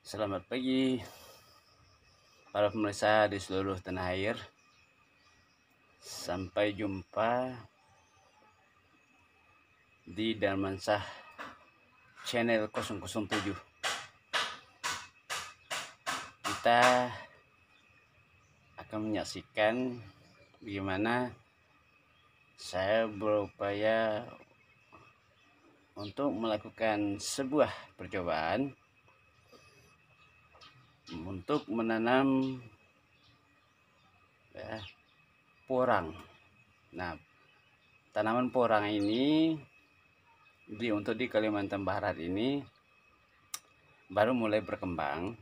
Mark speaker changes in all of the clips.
Speaker 1: Selamat pagi para pemirsa di seluruh tanah air. Sampai jumpa di Darmansah channel 007. Kita akan menyaksikan bagaimana saya berupaya untuk melakukan sebuah percobaan untuk menanam porang. Nah, tanaman porang ini untuk di Kalimantan Barat ini baru mulai berkembang.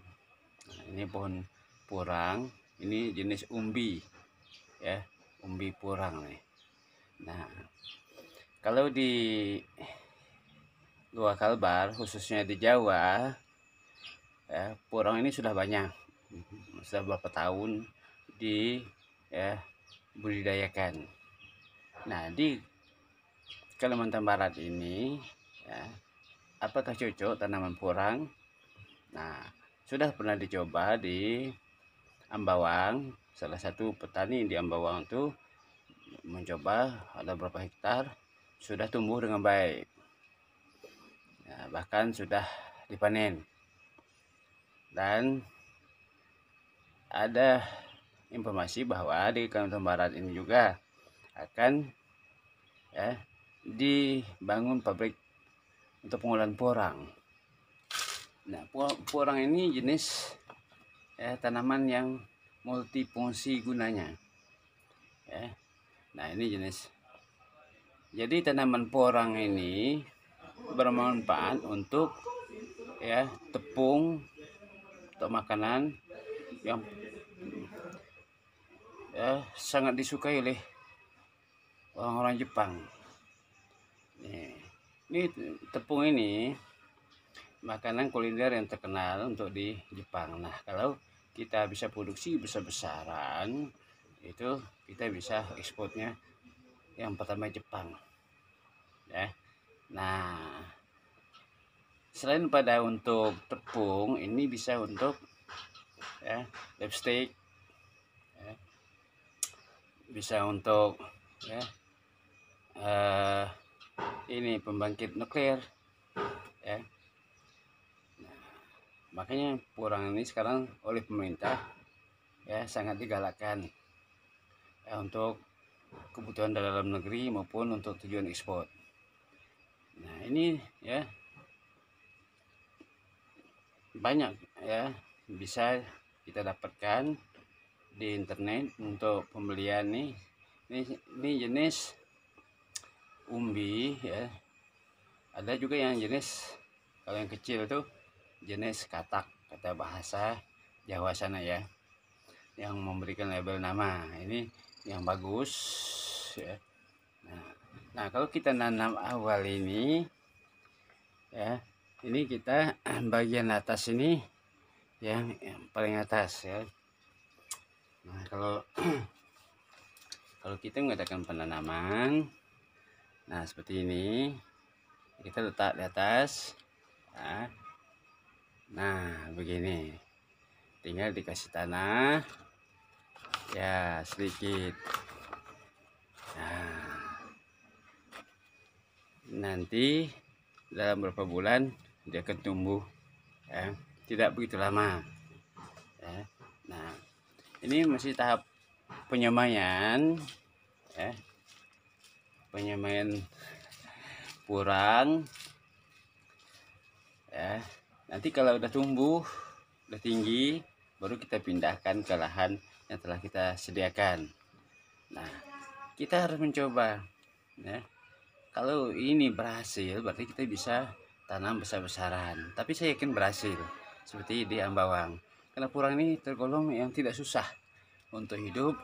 Speaker 1: Nah, ini pohon porang, ini jenis umbi ya, umbi porang nih. Nah, kalau di luar Kalbar, khususnya di Jawa ya, porang ini sudah banyak, sudah beberapa tahun di budidayakan. Nah, di Kalimantan Barat ini ya, apakah cocok tanaman porang? Nah, sudah pernah dicoba di Ambawang. Salah satu petani di Ambawang itu mencoba, ada beberapa hektar, sudah tumbuh dengan baik ya, bahkan sudah dipanen. Dan ada informasi bahwa di Kalimantan Barat ini juga akan dibangun pabrik untuk pengolahan porang. Nah, porang ini jenis tanaman yang multifungsi gunanya ya. Nah, ini jenis. Jadi tanaman porang ini bermanfaat untuk tepung, untuk makanan yang sangat disukai oleh orang-orang Jepang. Ini tepung ini makanan kuliner yang terkenal untuk di Jepang. Nah, kalau kita bisa produksi besar-besaran, itu kita bisa ekspornya yang pertama Jepang ya. Nah, selain pada untuk tepung, ini bisa untuk lipstick ya, bisa untuk ini pembangkit nuklir ya. Nah, makanya porang ini sekarang oleh pemerintah ya sangat digalakkan ya, untuk kebutuhan dalam negeri maupun untuk tujuan ekspor. Nah, ini ya banyak ya, bisa kita dapatkan di internet untuk pembelian nih. Ini jenis umbi ya. Ada juga yang jenis, kalau yang kecil tuh jenis katak, kata bahasa Jawa sana ya, yang memberikan label nama. Ini yang bagus ya. Nah, kalau kita nanam awal ini ya, ini kita bagian atas ini yang paling atas ya. Nah, kalau kita mengadakan penanaman, nah seperti ini, kita letak di atas. Nah, begini, tinggal dikasih tanah ya sedikit. Nah, nanti dalam beberapa bulan dia akan tumbuh ya, tidak begitu lama ya. Nah, ini masih tahap penyemaian ya, penyemaian porang ya. Nanti kalau udah tumbuh, udah tinggi, baru kita pindahkan ke lahan yang telah kita sediakan. Nah, kita harus mencoba ya. Kalau ini berhasil, berarti kita bisa tanam besar-besaran. Tapi saya yakin berhasil, seperti di Ambawang. Karena porang ini tergolong yang tidak susah untuk hidup.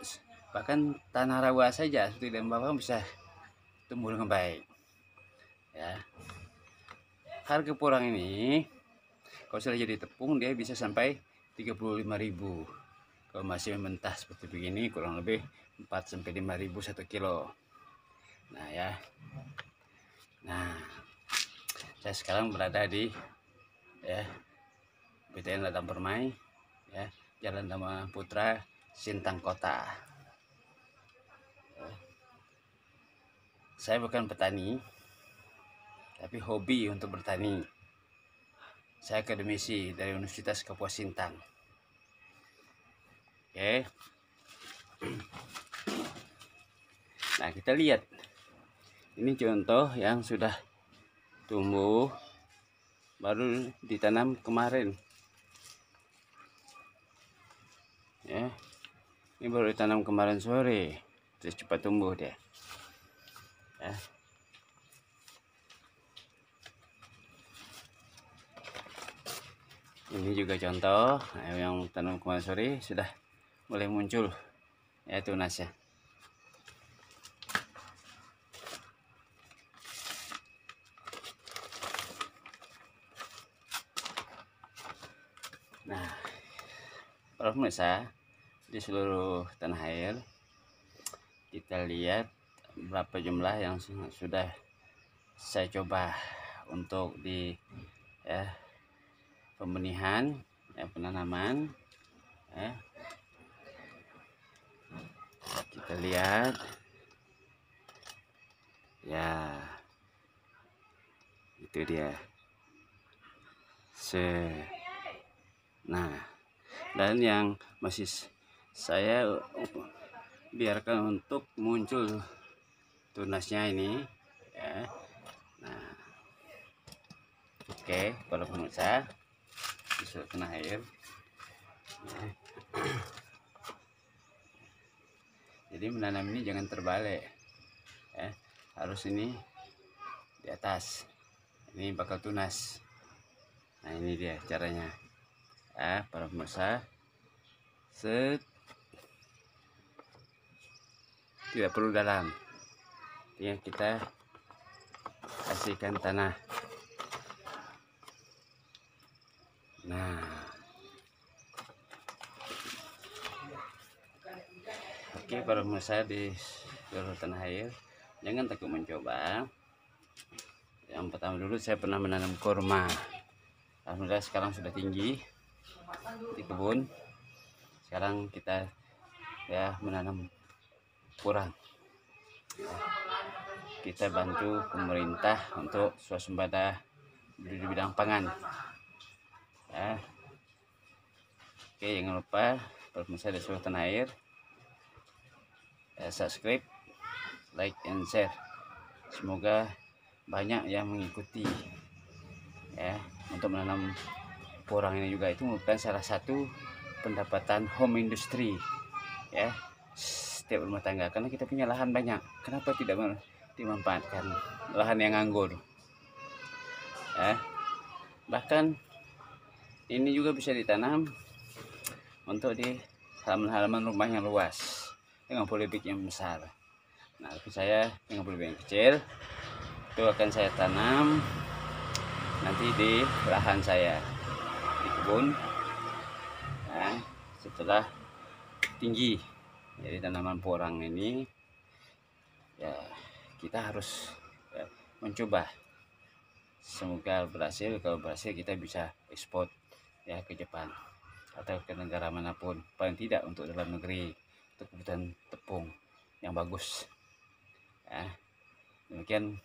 Speaker 1: Bahkan tanah rawa saja seperti di Ambawang bisa tumbuh dengan baik ya. Harga porang ini kalau sudah jadi tepung, dia bisa sampai 35.000. Kalau masih mentah seperti begini, kurang lebih 4-5.000 1 kilo. Nah ya. Nah, saya sekarang berada di PTN Ladang Permai, ya, Jalan Dharma Putra, Sintang Kota. Saya bukan petani, tapi hobi untuk bertani. Saya akademisi dari Universitas Kapuas Sintang. Oke. Nah, kita lihat. Ini contoh yang sudah tumbuh, baru ditanam kemarin. Ya, ini baru ditanam kemarin sore, terus cepat tumbuh dia. Ya. Ini juga contoh yang tanam kemarin sore sudah mulai muncul, ya, tunasnya. Nah, para pemirsa, di seluruh tanah air kita lihat berapa jumlah yang sudah saya coba untuk di pembenihan, penanaman. Kita lihat ya, itu dia. Nah, dan yang masih saya biarkan untuk muncul tunasnya ini, ya. Nah, oke, para pemirsa di seluruh tanah air, ya. Jadi menanam ini jangan terbalik, ya. Harus ini di atas, ini bakal tunas. Nah, ini dia caranya, ya, para pemirsa. Tidak perlu dalam, tinggal kita kasihkan tanah. Nah, oke, para pemirsa di seluruh tanah air, jangan takut mencoba. Yang pertama dulu saya pernah menanam kurma. Alhamdulillah sekarang sudah tinggi di kebun. Sekarang kita menanam kurang. Kita bantu pemerintah untuk swasembada di bidang pangan. Ya. Oke, jangan lupa pemirsa di seluruh tanah air, subscribe, like, and share. Semoga banyak yang mengikuti, ya, untuk menanam porang ini juga. Itu merupakan salah satu pendapatan home industry, ya, setiap rumah tangga. Karena kita punya lahan banyak, kenapa tidak dimanfaatkan lahan yang nganggur, ya. Bahkan ini juga bisa ditanam untuk di halaman-halaman rumah yang luas dengan polybag yang besar. Nah, tapi saya dengan polybag yang kecil itu akan saya tanam nanti di lahan saya di kebun. Nah, setelah tinggi, jadi tanaman porang ini, ya, kita harus mencoba. Semoga berhasil. Kalau berhasil kita bisa ekspor, ya, ke Jepang atau ke negara manapun, paling tidak untuk dalam negeri, untuk kebutuhan tepung yang bagus, ya. Demikian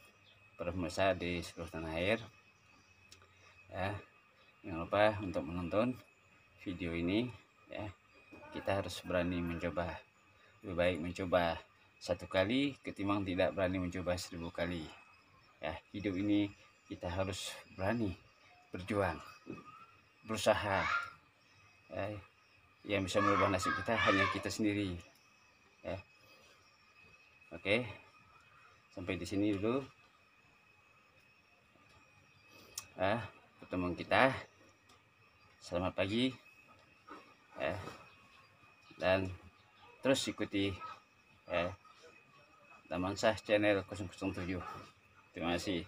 Speaker 1: para pemirsa di seluruh tanah air, ya. Jangan lupa untuk menonton video ini, ya. Kita harus berani mencoba. Lebih baik mencoba 1 kali ketimbang tidak berani mencoba 1000 kali, ya. Hidup ini kita harus berani berjuang, berusaha, ya. Yang bisa merubah nasib kita hanya kita sendiri, ya. Oke, sampai di sini dulu pertemuan kita. Selamat pagi, ya. Dan terus ikuti Damansah channel 007. Terima kasih.